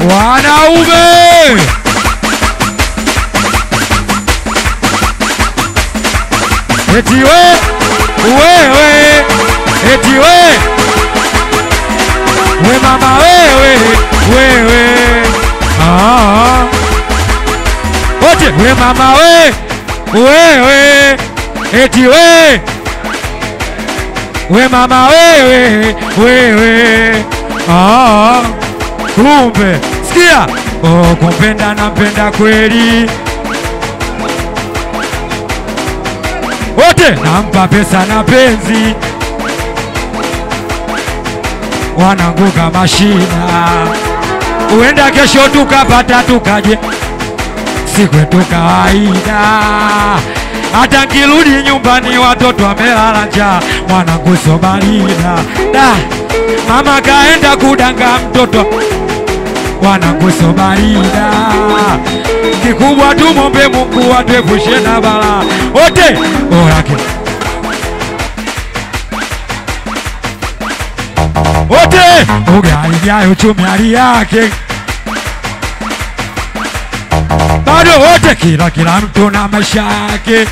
wanaume eti wewe eti we mama wewe ote we mama wewe eti we mama wewe kumbe sikia kumpenda nampenda kweli wote nampa pesa na penzi wanangu kama shida uenda kesho tukapata tukaje sikwetu kawaida hata nkirudi nyumbani watoto wamelala njaa mwanangu sobalida mama kaenda kudanga mtoto wanangu sobalida kikubwa tumombe Mungu atuepushe na balaa wote oyake wote ugali uchumi hali yake bado wote kila mtu na maisha yake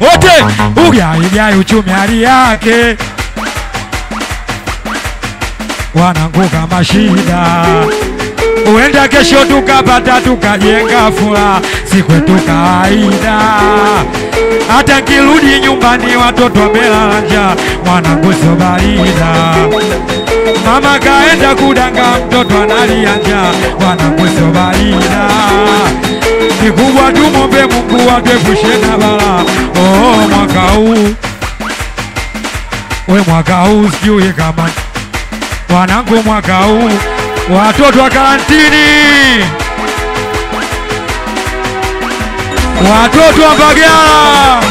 wote ugali uchumi hali yake wanangu kama shida uenda kesho tukapata tukajenga furaha sikwetu kawaida hata nkirudi nyumbani watoto wamelala njaa mwanangu sobalida mama kaenda kudanga mtoto analia njaa mwanangu sobalida kikubwa tumombe Mungu atuepushe na balaa mwaka huu mwaka huu sijui kama wanangu mwaka huu watoto wa karantini watoto wa Mbagala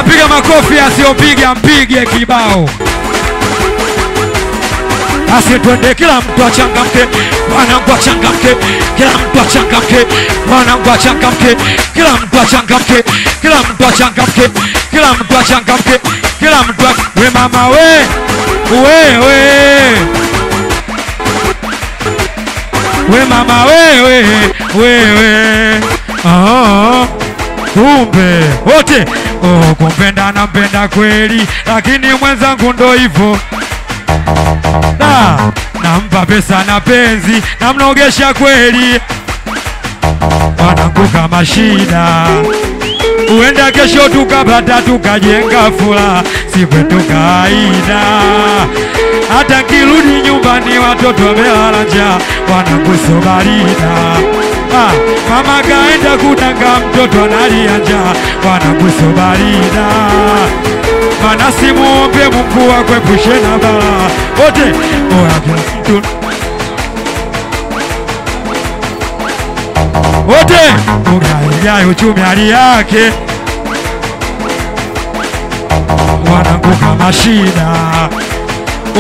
piga makofi asiopiga mpige kibao asitwende kila mtu achangamke wanangu achangamke kila mtu achangamke wanangu achangamke kila mtu achangamke kila mtu achangamke kila mtu achangamke kila mtu we mama wewe mama wewe kumbe wote kumpenda nampenda kweli lakini mwenzangu ndo hivyo nampa pesa na penzi namnogesha kweli wanangu kama shida uenda kesho tukapata tukajenga furaha sikwetu kawaida hata nkirudi nyumbani watoto wamelala njaa wanangu sobalida mama kaenda kudanga mtoto analia njaa wanangu sobalida mana simuombe Mungu akwepushe na balaa wote kila mtu wote ugali uchumi hali yake wanangu kama shida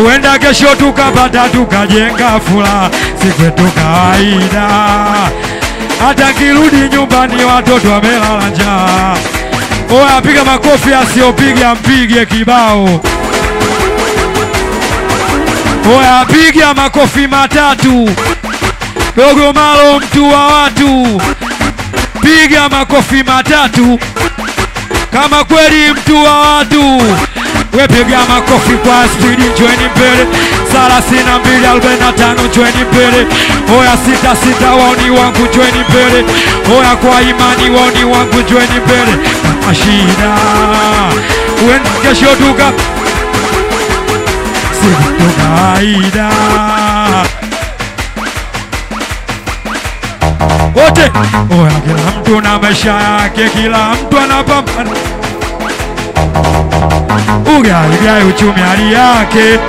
uenda kesho tukapata tukajenga furaha sikwetu kawaida hata nkirudi nyumbani watoto wamelala njaa piga makofi asiopiga mpige kibao piga makofi matatu dogo malo mtu wa watu piga makofi matatu kama kweli mtu wa watu wepiga makofi kwa speed join mbele 32:45 join mbele 66 waoni wangu join mbele kwa imani waoni wangu join mbele ashida uenda kesho tuka sikwetu kawaida wote kila mtu na maisha yake kila mtu anapambana ugali uchumi hali yake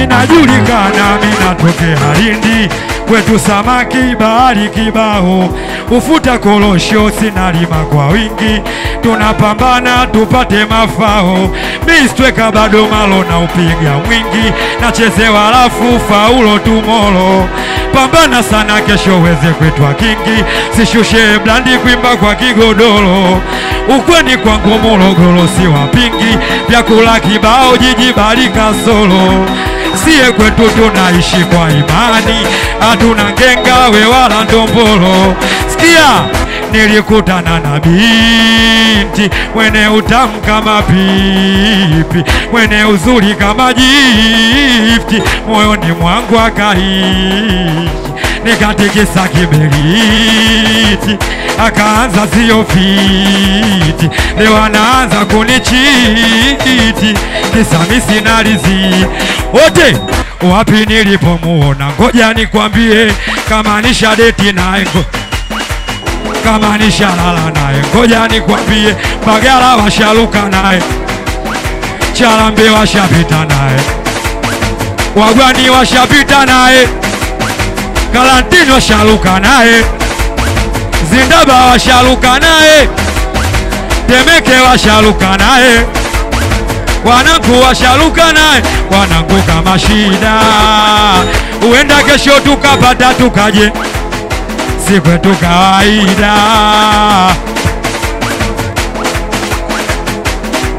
inajulikana mimi natokea Lindi kwetu samaki bahari kibao ufuta korosho sinalima kwa wingi tunapambana tupate mafao mistweka bado malo na upiga mwingi nachezewa alafu faulo tumolo pambana sana kesho weze kwetwa kingi sishushe blandi kuimba kwa kigodoro ukweni kwangu Morogoro si wapingi, vyakula kibao jiji bali kasoro. Sie kwetu tunaishi kwa imani, hatuna ngengawe wala ndombolo. Sikia, nilikutana na binti mwene utamu kama pipi, mwene uzuri kama jifti, moyoni mwangu akaishi, nikatikisa kiberiti, akaanza sio fiti, leo anaanza kunichiti, kisa mimi sina riziki. Wote wapi nilipomuona, ngoja nikwambie, kama nisha date naye, kama nisha lala naye, ngoja nikwambie, Bagala washaluka naye, Charambe washapita naye, Wagwani washapita naye, Kalantini washaluka naye, Zindaba washaluka naye, Temeke washaluka naye, wanangu washaluka naye. Wanangu kama shida, uenda kesho tukapata tukaje, si kwetu kawaida.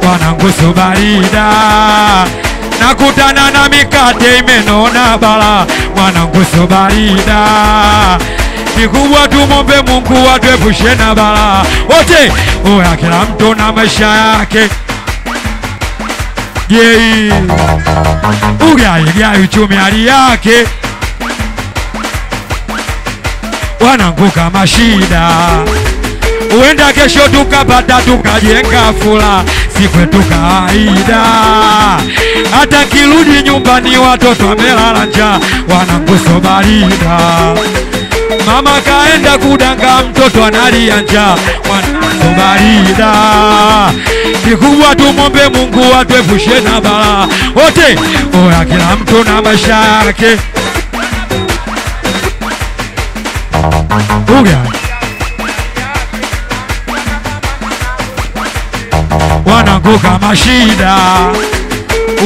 Wanangu subarida, nakutana na mikate imenona bala. Wanangu subarida, kikubwa tumombe Mungu atuepushe na bala. Wote oya, kila mtu na maisha yake. Yei ugai uchumi hali yake. Wanangu kama shida, uenda kesho tukapata tukajenga fula, si kwetu kawaida. Hata kirudi nyumbani watoto wamelala njaa. Wanangu sobarida, mama kaenda kudanga mtoto analia njaa. Wanangu sobarida, kikubwa tumombe Mungu atuepushe na bala. Wote oya, kila mtu na maisha yake. Wanangu kama shida,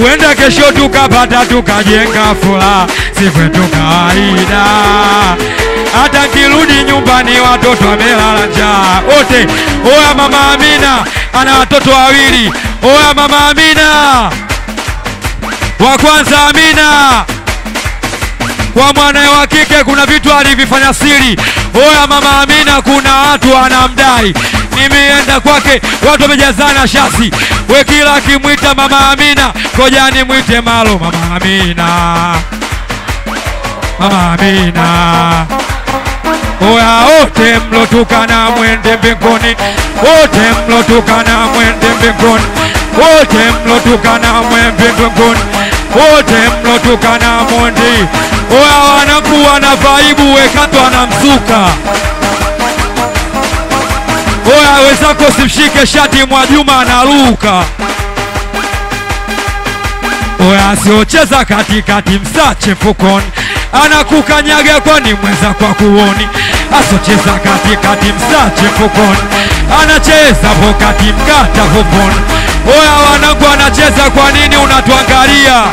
uenda kesho tukapata tukajenga fula, si kwetu kawaida. Hata kirudi nyumbani watoto wamelala njaa. Wote oya, mama Amina ana watoto wawili. Oya mama Amina wa kwanza, Amina kwa mwanae wa kike kuna vitu alivifanya siri. Oya mama Amina, kuna watu anamdai, nimeenda kwake watu wamejazana shasi. We kila kimwita mama Amina, koja ni mwite malo mama Amina, mama Amina. Oya wote mlotukana mwende mbinguni, wote mlotukana mwende mbinguni, wote mlotukana mwende mbinguni, wote mlotukana mwende. Oya wanangu wana vaibu, wekato anamzuka. Oya wezako simshike shati, Mwajuma analuka. Oya siocheza katikati, msache fukoni, anakukanyaga kwani mweza kwa kuoni. Asocheza katikati, msache fukoni, anacheza pokati, mkata fukoni. Oya wanangu anacheza, kwa nini unatuangalia?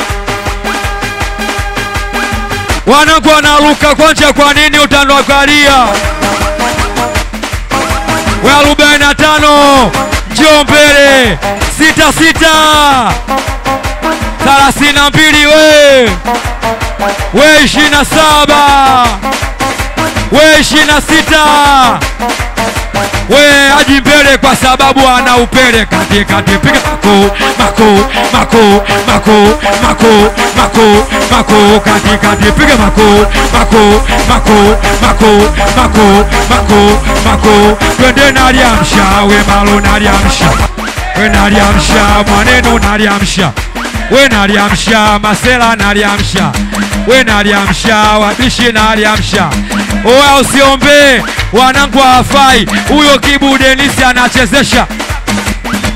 Wanangu analuka kwanja, kwa nini utanoangalia? We 45 njoo mbele, 66 32 we 27 we 26 we aji mbele, kwa sababu ana upele katikati. Piga mako mako mako mako mako mako katikati. Piga mako mako mako mako mako mako mako. Twende naliamsha, we malo naliamsha, we naliamsha, mwanenu naliamsha, we naliamsha, masela naliamsha, we naliamsha, wabishi naliamsha. Oya usiombe wanangu hafai, huyo Kibu Denisi anachezesha.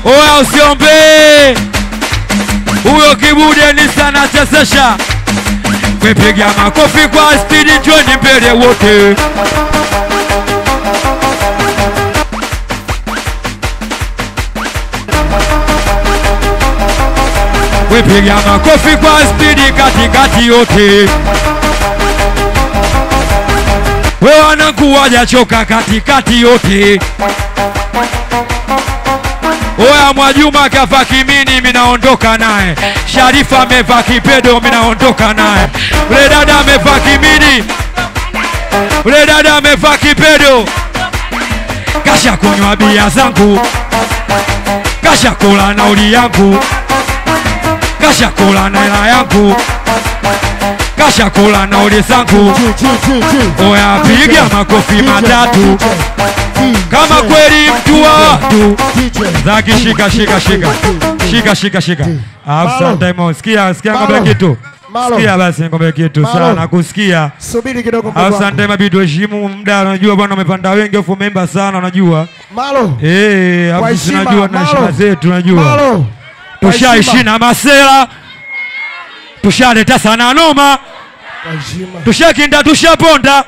Oya usiombe, huyo Kibu Denisi anachezesha. Wepiga makofi kwa speed, njoni mbele wote. Wepiga makofi kwa speed katikati yote. We wanangu wajachoka katikati yote. Oya Mwajuma kavaa kimini, mimi naondoka naye. Sharifa amevaa kipedo, mimi naondoka naye. Ule dada amevaa kimini, ule dada amevaa kipedo. Kasha kunywa bia zangu, kasha kula nauli yangu, kasha kula na hela yangu, kasha kula nauli zangu. Oya piga makofi matatu kama kweli mtu wa watu. Zaki shika shika shika shika shika shika. Sometimes sikia ngombe kitu. Sikia basi ngombe kitu sana kusikia. Subiri kidogo mdogo. Sometimes bidi heshimu muda, unajua bwana umepanda wengi afu member sana unajua. Malo. Hapo tunajua na heshima zetu unajua. Tushaishi na masela. Tushaleta sana noma. Tushakinda tushaponda.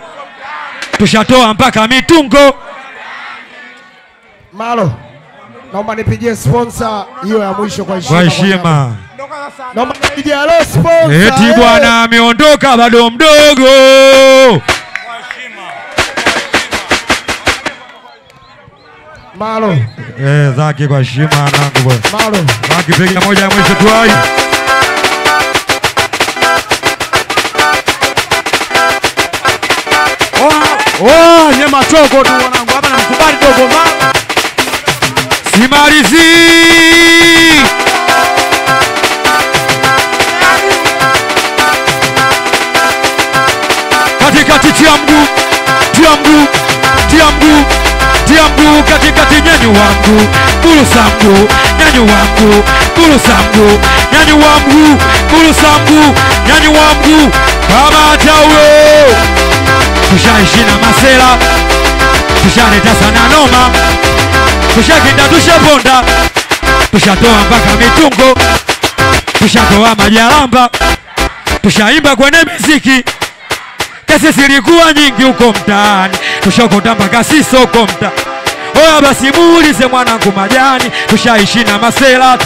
Tushatoa mpaka mitungo. Malo. Naomba nipigie sponsor hiyo ya mwisho kwa heshima. Kwa heshima. Naomba nipigie sponsor. Eti bwana ameondoka bado mdogo. Kwa heshima. Malo. Zaki kwa heshima nangu bwana. Malo. Zaki piga moja ya mwisho tu hai. Nyema choko tu wanangu. Hapa namkubali dogo mama. Simalizi. Katikati tia mguu, tia mguu, tia mguu, tia mguu katikati nyanyu wangu, burusa mguu, nyanyu wangu, burusa mguu, nyanyu wangu, burusa mguu, nyanyu wangu, kama taulo. Tushaishi na masela, tushaleta sana noma, tushakinda tushaponda, tushatoa mpaka mitungo, tushatoa majalamba, tushaimba kwenye muziki. Kesi zilikuwa nyingi huko mtaani, tushokota mpaka sisi huko mta. Oya basi muulize mwanangu Majani, tushaishi na masela.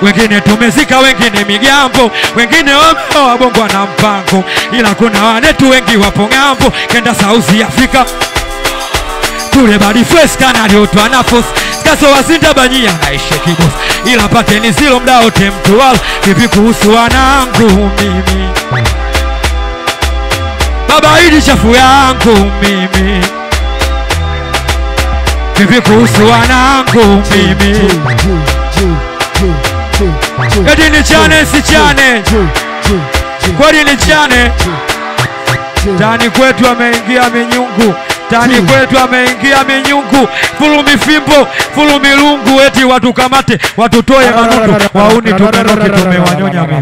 Wengine tumezika, wengine migambo, wengine wameoa Bongo na mpango, ila kuna wanetu wengi wapo ngambo, kenda South Africa. Tule badi fresh kanali utwa nafos, kaso wasinda banyia naishi kibosi, ila pate ni zilo mda wote mtu wala. Vipi kuhusu wanangu mimi? Baba hili chafu yangu mimi. Vipi kuhusu wanangu mimi? Eti ni chane si chane, kweli ni chane. Tani kwetu ameingia minyungu, tani kwetu ameingia minyungu. Fulu mifimbo, fulu milungu, eti watu kamate, watu toe manundo. Wauni tumenoke tumewanyonya mimi.